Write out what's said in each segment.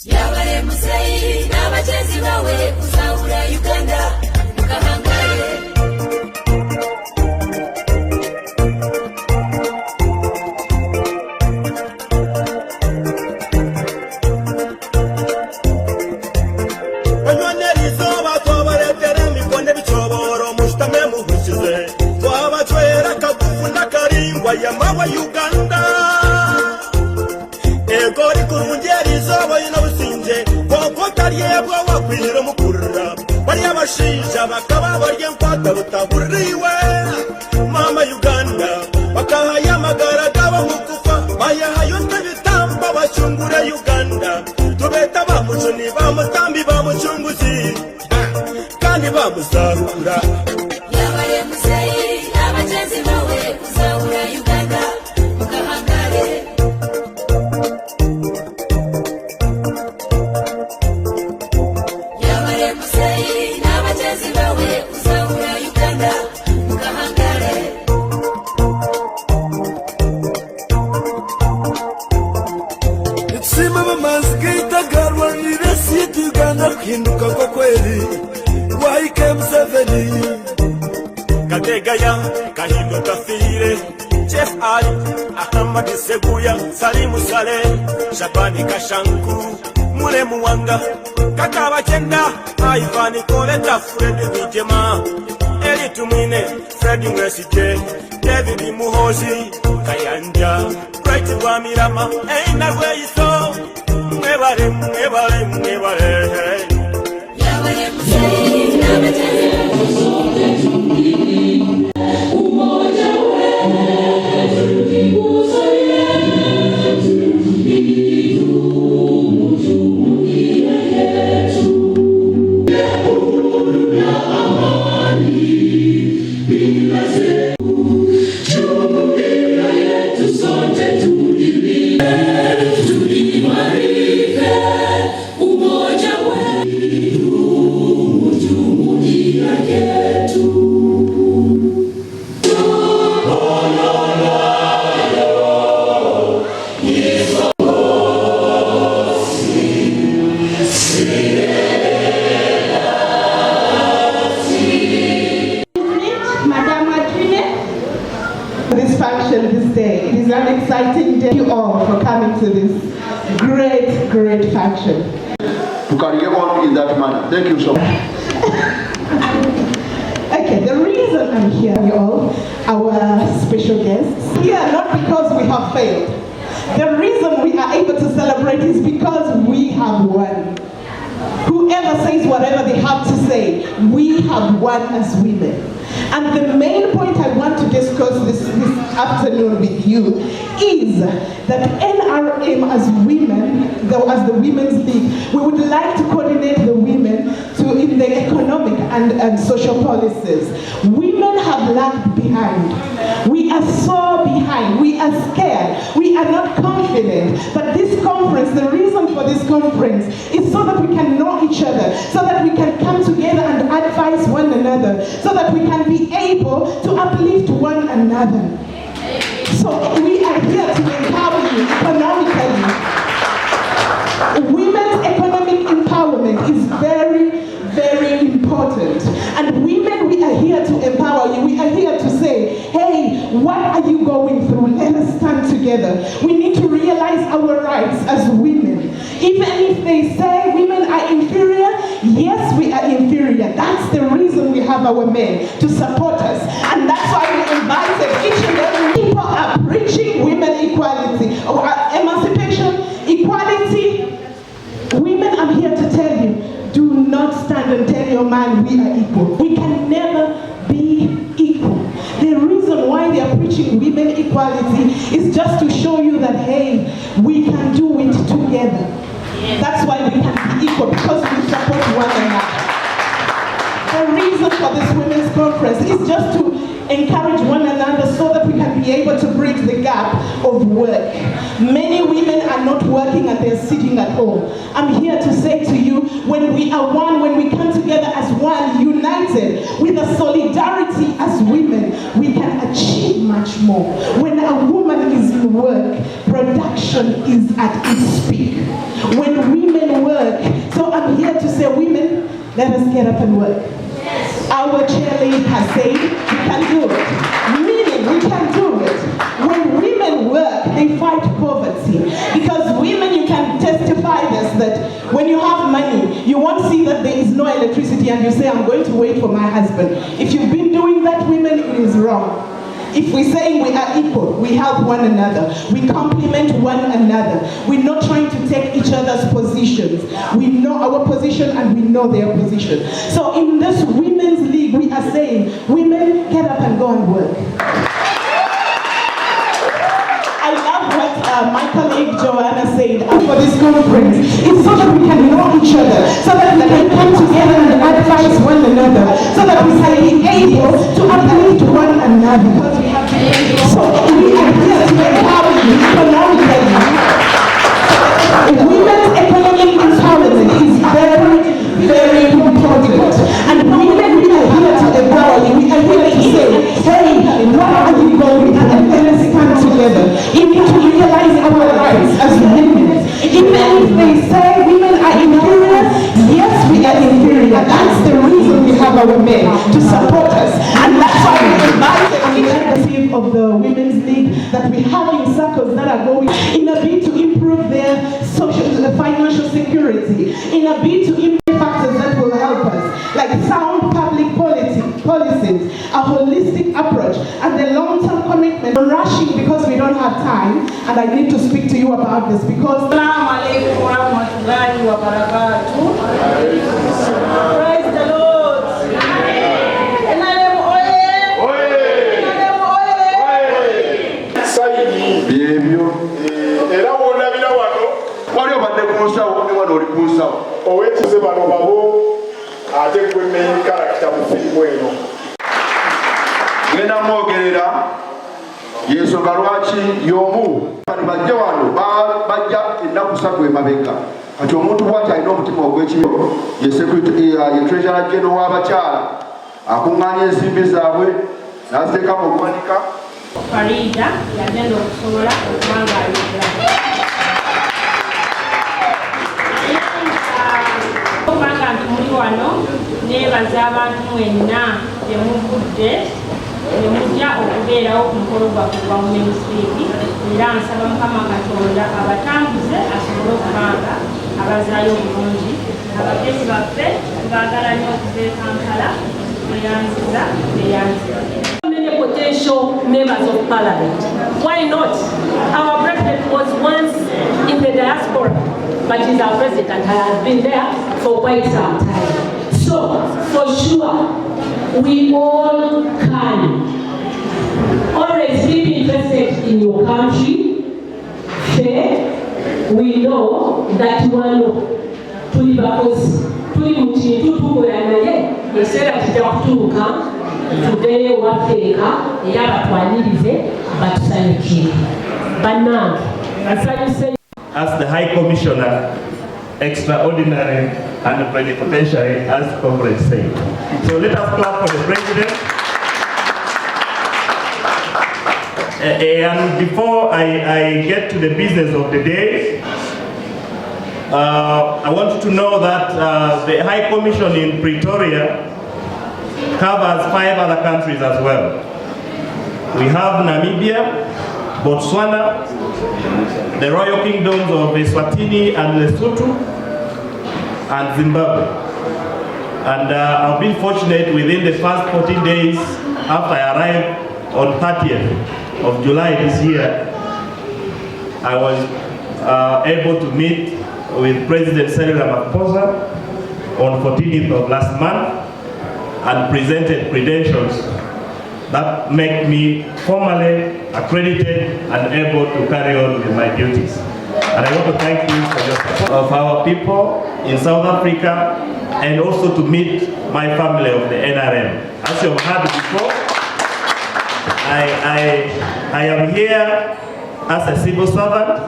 Yabare musayi n'abagenzi bawe kuzahura Uganda mukahangare. Banywanerizo batobaretera mikonde bichoboro mushtame muhushize twabachwera kagufu n'akaringwa yamawa Uganda egori kurungerizo boyina businje koko tariyebwo wakwirira mukurra bari abashisha bakaba barye mfata butaburiwe mama Uganda bakahaya magara gaba mukufa bayahayo n'ibitamba bacungure Uganda tubeta bamucuni bamutambi bamucunguzi kandi bamusarura. Yabare musayi n'abagenzi bawe kuzahura Uganda mukahangare. Yabare musayi n'abagenzi bawe kuzahura Uganda mukahangare. Sima mamaskita garwa niresi Uganda kuhinduka kwa kweli waike Museveni Kategaya Kahindo Kafire Jeff Ali Ahmad Seguya Salimu Saleh Shabani Kashanku Mule Muwanga Kakaba Chenda Ivani Koleta Fred Mijema Eli Tumine Fred Mwesije David Muhozi Kayanja Bright Wamirama Eina Weiso Mwebare Mwebare Mwebare Yabare musayi n'abagenzi this function this day. It is an exciting day. Thank you all for coming to this great function. You can get on in that manner. Thank you so much. Okay, the reason I'm here, you all, our special guests, here not because we have failed. The reason we are able to celebrate is because we have won. Whoever says whatever they have to say, we have won as women. And the main point I want to discuss this afternoon with you is that NRM as women, as the Women's League, we would like to coordinate the women in the economic and social policies. Women have lagged behind. We are so behind. We are scared. We are not confident. But this conference, the reason for this conference is so that we can know each other, so that we can come together and advise one another, so that we can be able to uplift one another. So we are here to empower you economically. Women's economic empowerment is very important. And women, we are here to empower you. We are here to say, hey, what are you going through? Let us stand together. We need to realize our rights as women. Even if they say women are inferior, yes, we are inferior. That's the reason we have our men to support us. And that's why we invited each and every people are preaching women equality, or emancipation, equality. Women, I'm here to tell you, do not stand and tell your man we are equal. We can never be equal. The reason why they are preaching women equality is just to show you that, hey, we can do it together. That's why we can be equal, because we support one another. The reason for this women's conference is just to encourage one another so that we can be able to bridge the gap of work. Many women are not working and they're sitting at home. I'm here to say to you, when we are one, when we come together as one, united, with a solidarity as women, we can achieve much more. When a woman is in work, production is at its peak. When women Let us get up and work. Our chairlead has said we can do it. Meaning we can do it. When women work, they fight poverty. Because women, you can testify this, that when you have money, you won't see that there is no electricity and you say, I'm going to wait for my husband. If you've been doing that, women, it is wrong. If we're saying we are equal, we help one another, we complement one another. We're not trying to take each other's positions. We know our position and we know their position. So in this women's league, we are saying, women, get up and go and work. I love what my colleague Joanna said for this conference. It's so that we can know each other, so that we can come together and advise one another, so that we can be able to uplift one another. Because we have so we are here to empower you economically. Women's economic empowerment is very, very important. And women, we are here to empower you. We are here to say, hey, what are you going to do? And let us stand together. You need to realize our rights as women. Even if they say women are inferior, yes, we are inferior. That's the reason we have our men to support us. And that's why we invite the leadership of the Women's League that we have in circles that are going in a bid to improve their financial security, in a bid to improve factors that will help us, like sound public policies, a holistic approach, and the long-term commitment. I'm rushing because we don't have time, and I need to speak to you about this because praise the Lord. NRM Era wondabira wano wali obadde ku nsawo ne wano oli ku nsawo owekize bano babo ate gwe main character mu firimu eno genda mwogerera yensonga lwaki y'omu bajja wano bajja ennaku ssatu emabega kati omuntu bwati alina omutima ogw'ekiro ye treasurer general w'abakyala akuŋŋaanya ensimbi zaabwe n'aziteekamu okumanika Farida yagenda okusobola okuwangaayogera kubanga nti muli wano neebaza abantu mwenna gye muvudde ne mujja okubeerawo ku mukolo gwaffe gwa Women's League era nsaba Mukama Katonda abatambuze asobole okubanga abazaayo obulungi abagenyi baffe baagala nnyo okuva e Kampala beyanziza beyanziza. Potential members of parliament. Why not? Our president was once in the diaspora, but he's our president and has been there for quite some time. So, for sure, we all can always be interested in your country. Fair, we know that one because today wafeeka era batwanirize batusanyukire bannange asanyuse. As the High Commissioner, extraordinary and plenipotentiary, as Comrade said. So let us clap for the President. And before I get to the business of the day, I want you to know that the High Commission in Pretoria covers 5 other countries as well. We have Namibia, Botswana, the Royal Kingdoms of Eswatini and Lesotho, and Zimbabwe. And I've been fortunate within the first 14 days after I arrived on 30th of July this year, I was able to meet with President Cyril Ramaphosa on 14th of last month and presented credentials that make me formally accredited and able to carry on with my duties. And I want to thank you for your support of our people in South Africa and also to meet my family of the NRM. As you've heard before, I am here as a civil servant,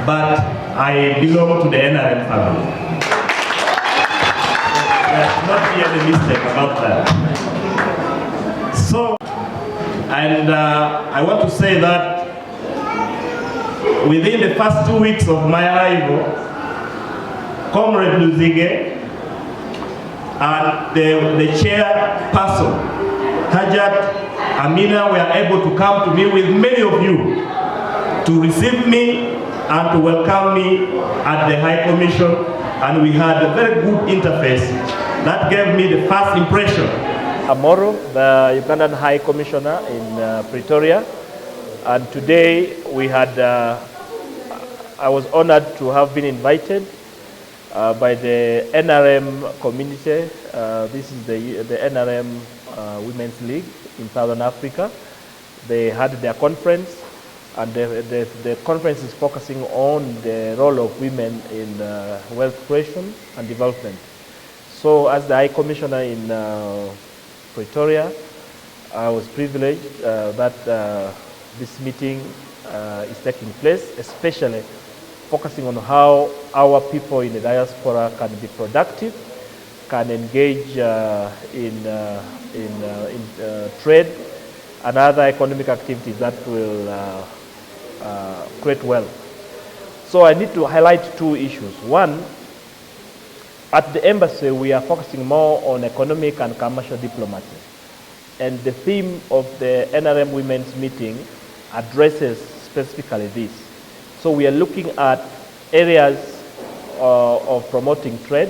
but I belong to the NRM family. There's not be any mistake about that. So, and I want to say that within the first 2 weeks of my arrival, Comrade Luzige and the chairperson, Hajat Amina, were able to come to me with many of you to receive me and to welcome me at the High Commission, and we had a very good interface that gave me the first impression. Amoro, the Ugandan High Commissioner in Pretoria, and today we had, I was honored to have been invited by the NRM community. This is the NRM Women's League in Southern Africa. They had their conference, and the conference is focusing on the role of women in wealth creation and development. So as the High Commissioner in Pretoria, I was privileged that this meeting is taking place, especially focusing on how our people in the diaspora can be productive, can engage in trade and other economic activities that will create wealth. So I need to highlight two issues. One, at the embassy we are focusing more on economic and commercial diplomacy. And the theme of the NRM Women's Meeting addresses specifically this. So we are looking at areas of promoting trade,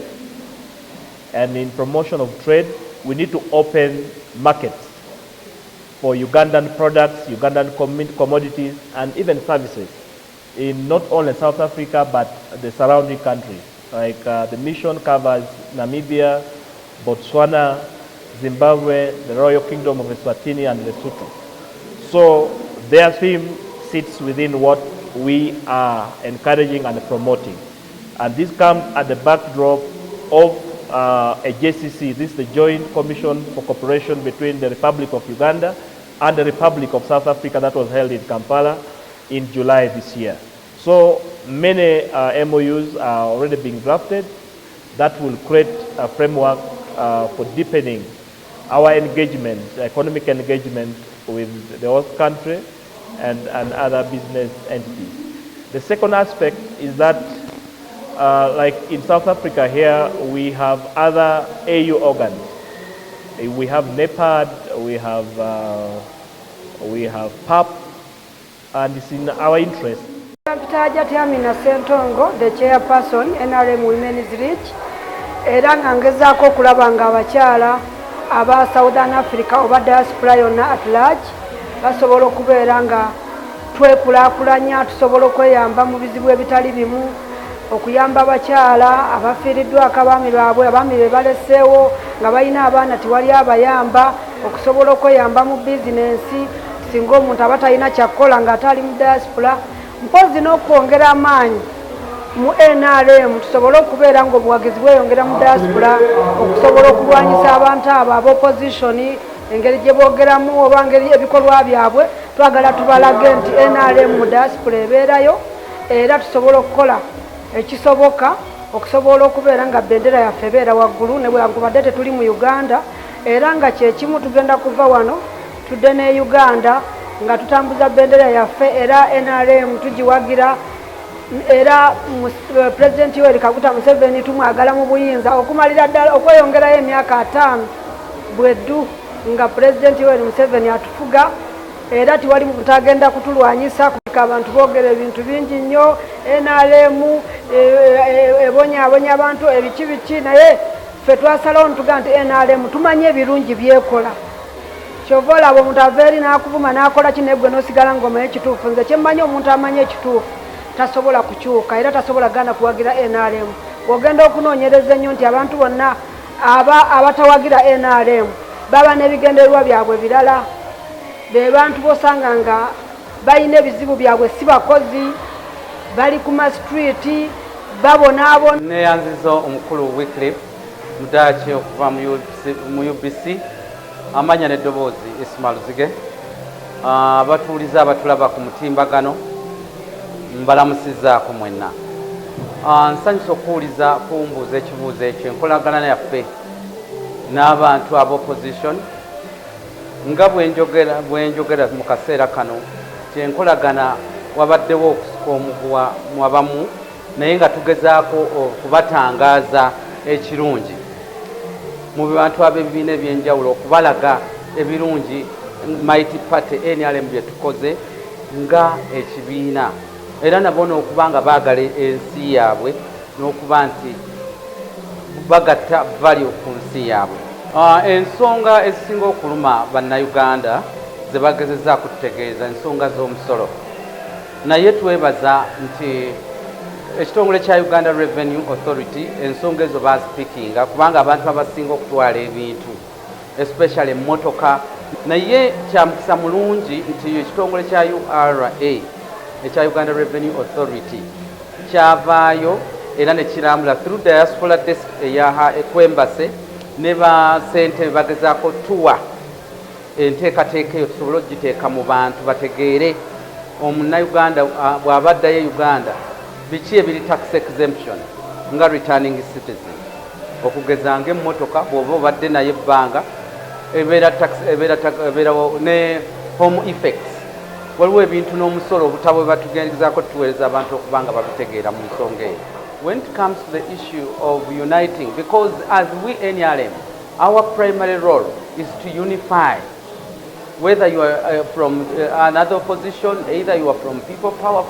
and in promotion of trade, we need to open markets for Ugandan products, Ugandan commodities, and even services in not only South Africa, but the surrounding countries. Like the mission covers Namibia, Botswana, Zimbabwe, the Royal Kingdom of Eswatini, and Lesotho. So their theme sits within what we are encouraging and promoting. And this comes at the backdrop of a JCC. This is the Joint Commission for Cooperation between the Republic of Uganda and the Republic of South Africa that was held in Kampala in July this year. So many MOUs are already being drafted that will create a framework for deepening our engagement, economic engagement with the host country and other business entities. The second aspect is that like in South Africa here, we have other AU organs. We have NEPAD, we have PAP, and it's in our interest. Amina Sentongo, the chairperson, NRM Women's League, era nga ngezaako okulaba nga abakyala aba Southern Africa oba diaspora yonna at large basobola okubeera nga twekulaakulanya, tusobola okweyamba mu bizibu ebitali bimu, okuyamba abakyala abafiiriddwako abaami baabwe, abaami be baleseewo nga balina abaana tewali abayamba, okusobola okweyamba mu bizinensi singa omuntu aba talina kyakkola ng'ate ali mu diaspora, mpozi n'okwongera amaanyi mu NRM tusobola okubeera nga obuwagizi bweyongera mu diaspora okusobola okulwanyisa abantu abo ab'opposition, engeri gye boogeramu oba ngeri ebikolwa byabwe, twagala tubalage nti NRM mu diaspora ebeerayo, era tusobola okukola ekisoboka okusobola okubeera nga bendera yaffe ebeera waggulu ne bwagubadde tetuli mu Uganda, era nga kyekimu tugenda kuva wano tudde ne Uganda nga tutambuza bendera yaffe, era NRM tugiwagira, era President Yoweri Kaguta Museveni tumwagala mu buyinza okumalira ddala okweyongerayo emyaka 5 bweddu nga President Yoweri Museveni atufuga, era tiwali muntu agenda kutulwanyisa kuka abantu boogera ebintu bingi nnyo, NRM ebonyabonya abantu ebiki naye ffe twasalawo ntuga nti NRM tumanye ebirungi byekola. Kyova olaba omuntu ava eri n'akuvuma n'akola kinegwe n'osigala ng'omanyi ekituufu. Nze kyemmanyi omuntu amanyi ekituufu tasobola kukyuka era tasobola gana kuwagira NRM. Bw'ogenda okunoonyereza ennyo nti abantu bonna abatawagira NRM baba n'ebigendererwa byabwe birala, be bantu bosanga nga balina ebizibu byabwe si bakozi, bali ku masitreeti babonaabona. Neyanziza omukulu Wycliffe Mudaaki okuva mu UBC, amanya n'eddoboozi Ismail Zige, abatuuliza abatulaba ku mutimbagano mbalamusizaako mwenna. Nsanyusa okuwuliza kumbuuza ekibuuzo ekyo, enkolagana yaffe n'abantu ab'opposition nga bwenjogera mu kaseera kano nti enkolagana wabaddewo okusuka omuguwa mu abamu naye nga tugezaako okubatangaaza ekirungi. mu bantu ab'ebibiina ebyenjawulo okubalaga ebirungi Mighty Party NRM bye tukoze nga ekibiina era nabo n'okuba nga baagala ensi yaabwe n'okuba nti bagatta value ku nsi yaabwe. Ensonga ezisinga okuluma bannayuganda ze bagezezza kututegeeza ensonga z'omusolo, naye twebaza nti ekitongole kya Uganda Revenue Authority ensonga ezo bazipikinga kubanga abantu abasinga okutwala ebintu especially emmotoka, naye kya mukisa mulungi nti ekitongole kya URA ekya Uganda Revenue Authority kyavaayo era ne kirambula through diaspora desk ekwembase ne ba ssente bagezaako tuwa enteekateeka eyo tusobole okugiteeka mu bantu bategeere omunnayuganda bw'abaddayo Uganda biki ebiri tax exemption nga returning citizen, okugeza ng'emmotoka bw'oba obadde naye ebbanga ebeera ne home effects. Waliwo ebintu n'omusolo obutabo bwe batugezaako tuweereza abantu okuba nga babitegeera mu nsonga eyo. When it comes to the issue of uniting, because as we NRM, our primary role is to unify. Whether you are from another opposition, either you are from people power,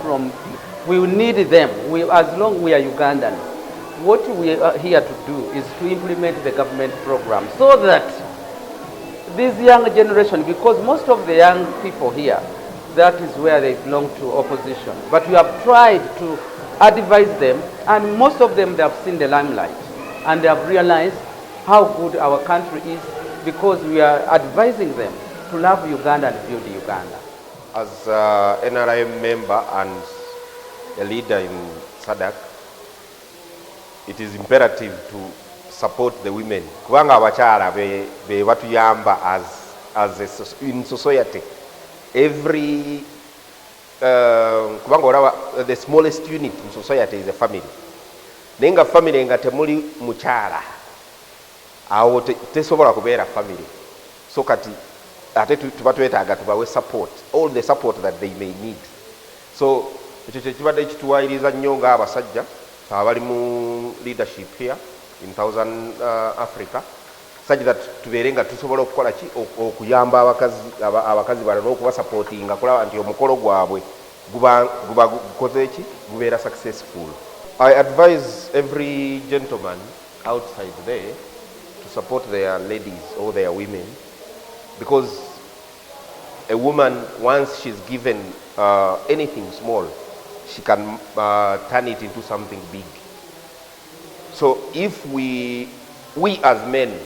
we need them. As long as we are Ugandan, what we are here to do is to implement the government program so that this young generation, because most of the young people here, that is where they belong to opposition. But we have tried to advise them, and most of them, they have seen the limelight, and they have realized how good our country is because we are advising them to love Uganda and build Uganda. As an NRM member and a leader in SADC, it is imperative to support the women. Kubanga abachala be batuyamba as in society. Every kubanga the smallest unit in society is a family. Nenga family nga temuli muchala awo tesobola kubeera family. So kati ate tubatwetaaga tubawe support, all the support that they may need. So ekyo kyekibadde kituwaayiriza nnyo ng'abasajja abali mu leadership here in Southern Africa, such that tubeere nga tusobola okukola ki okuyamba abakazi bano n'okubasupportinga kulaba nti omukolo gwabwe guba gukoze ki gubeera successful. I advise every gentleman outside there to support their ladies or their women, because a woman, once she's given anything small, she can turn it into something big. So if we as men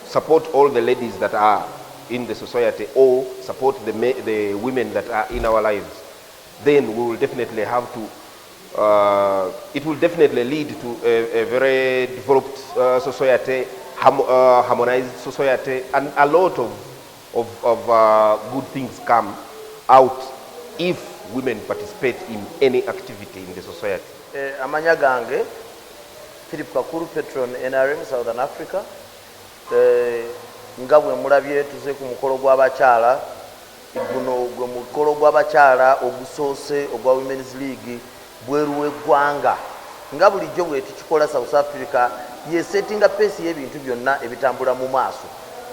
support all the ladies that are in the society or support the women that are in our lives, then we will definitely have to, it will definitely lead to a very developed society, harmonized society, and a lot of good things come out if women participate in any activity in the society. Amanya gange Philip Kakuru, Patron NRM Southern Africa. Nga bwe mulabye tuze ku mukolo gw'abakyala, guno gwe mukolo gw'abakyala ogusoose ogwa Women's League bweru w'eggwanga. Nga bulijjo bwe tukikola South Africa yesettinga pace y'ebintu byonna ebitambula mu maaso.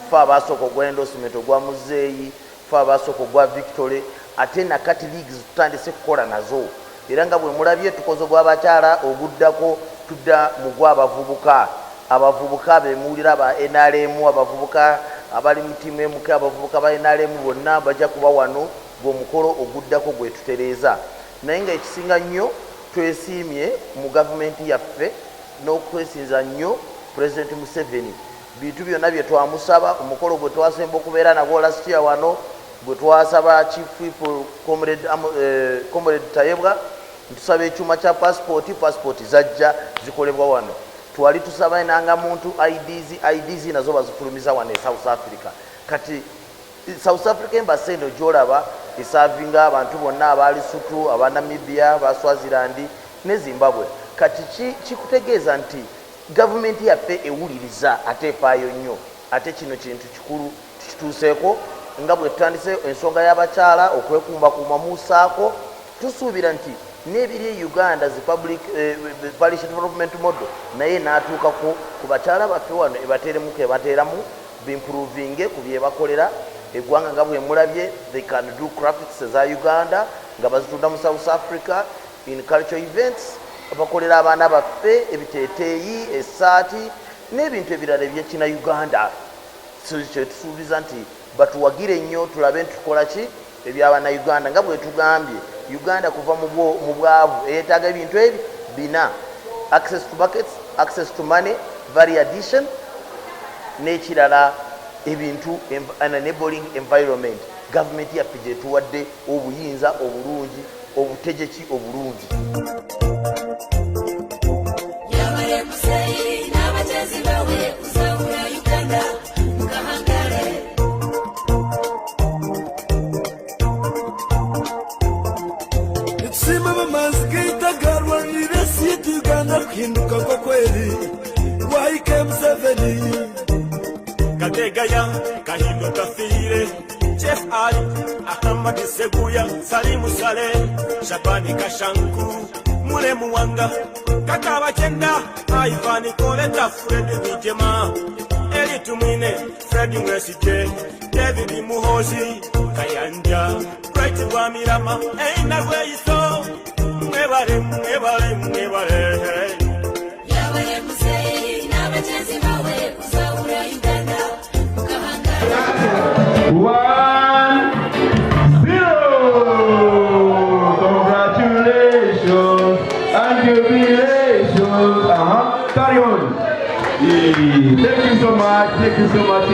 Ffe abaasooka ogwa endorsement ogwa Muzeeyi, ffe abaasooka ogwa Victory, ate nakati leagues tutandise kukola nazo. Era nga bwe mulabye tukoze ogw'abakyala oguddako tudda mu gw'abavubuka. Abavubuka bemuulira ba NRM, abavubuka abali mu tiimu emuke, abavubuka ba NRM bonna bajja kuba wano gw'omukolo oguddako gwe tutereeza. Naye nga ekisinga nnyo twesiimye mu gavumenti yaffe n'okwesinza nnyo President Museveni. Bintu byonna bye twamusaba, omukolo gwe twasemba okubeera nagwo last year wano, gwe twasaba Chief Whip Comrade Tayebwa, ntusaba ekyuma kya passport zajja zikolebwa wano. Twali tusaba enanga muntu IDs nazo bazifulumiza wano e South Africa. Kati South Africa Embassy eno gy'olaba esavinga abantu bonna abaali Sutu, aba Namibia, ba Swaziland ne Zimbabwe. Kati kikutegeeza nti gavumenti yaffe ewuliriza ate epaayo nnyo, ate kino kintu kikulu tukituuseeko nga bwe tutandise ensonga y'abakyala okwekumbakuuma mu saako. Tusuubira nti n'ebiri Uganda zi public parish development model naye n'atuukako ku bakyala baffe wano ebateremuko ebateeramu bimprovinge ku bye bakolera eggwanga nga bwe mulabye. They can do crafts eza Uganda nga bazitunda mu South Africa in cultural events, bakolera abaana baffe ebiteeteeyi, essaati n'ebintu ebirala ebyekina Uganda. So kyetusuubiza nti batuwagire nnyo tulabe ntukola ki eby'abaana Uganda nga bwe tugambye. Uganda kuva mu bwavu eyeetaaga ebintu ebi bina: access to markets, access to money, value addition, n'ekirala ebintu an enabling environment. Government yaffe gyetuwadde obuyinza obulungi, obutegeki obulungi. yabaye museyi n'abakyezi bawe kusawula Uganda mukahangale. Sima mamaskita garwanire siti Uganda kuhinduka kwa kweli. Waike Museveni Kategaya Kahindo Kafire Chef Ali Ahmad Seguya Salimu Saleh Shabani Kashanku Mule Muwanga Kakaba Chenda Ivani Koleta Fred Mijema Eli Tumine Fred Mwesije David Muhozi Kayanja Bright Wamirama Eina Weiso Mwebare Mwebare Mwebare yabaye museyi n'abakyezi bawe kusawula Uganda mukahangale. 1-0. Congratulations and jubilations. Carry on. Thank you so much. Thank you so much.